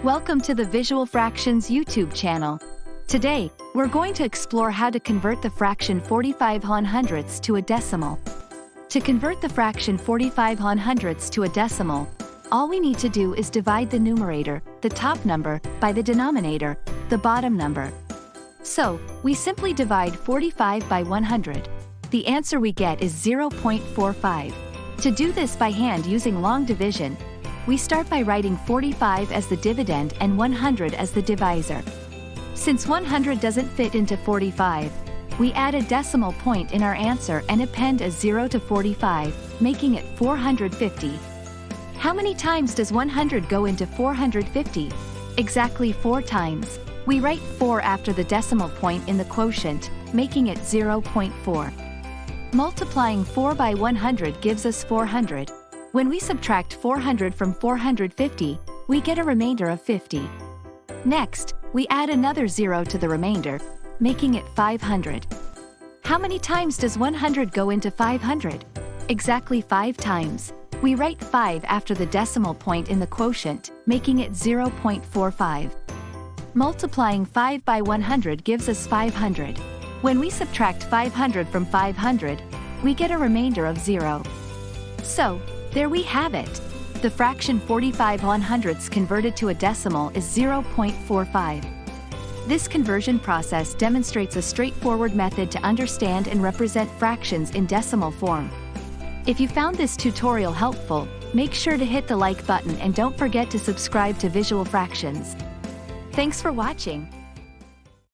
Welcome to the Visual Fractions YouTube channel. Today, we're going to explore how to convert the fraction 45/100ths to a decimal. To convert the fraction 45/100ths to a decimal, all we need to do is divide the numerator, the top number, by the denominator, the bottom number. So, we simply divide 45 by 100. The answer we get is 0.45. To do this by hand using long division, we start by writing 45 as the dividend and 100 as the divisor. Since 100 doesn't fit into 45, we add a decimal point in our answer and append a 0 to 45, making it 450. How many times does 100 go into 450? Exactly 4 times. We write 4 after the decimal point in the quotient, making it 0.4. Multiplying 4 by 100 gives us 400. When we subtract 400 from 450, we get a remainder of 50. Next, we add another 0 to the remainder, making it 500. How many times does 100 go into 500? Exactly 5 times. We write 5 after the decimal point in the quotient, making it 0.45. Multiplying 5 by 100 gives us 500. When we subtract 500 from 500, we get a remainder of 0. So, there we have it. The fraction 45/100ths converted to a decimal is 0.45. This conversion process demonstrates a straightforward method to understand and represent fractions in decimal form. If you found this tutorial helpful, make sure to hit the like button and don't forget to subscribe to Visual Fractions. Thanks for watching.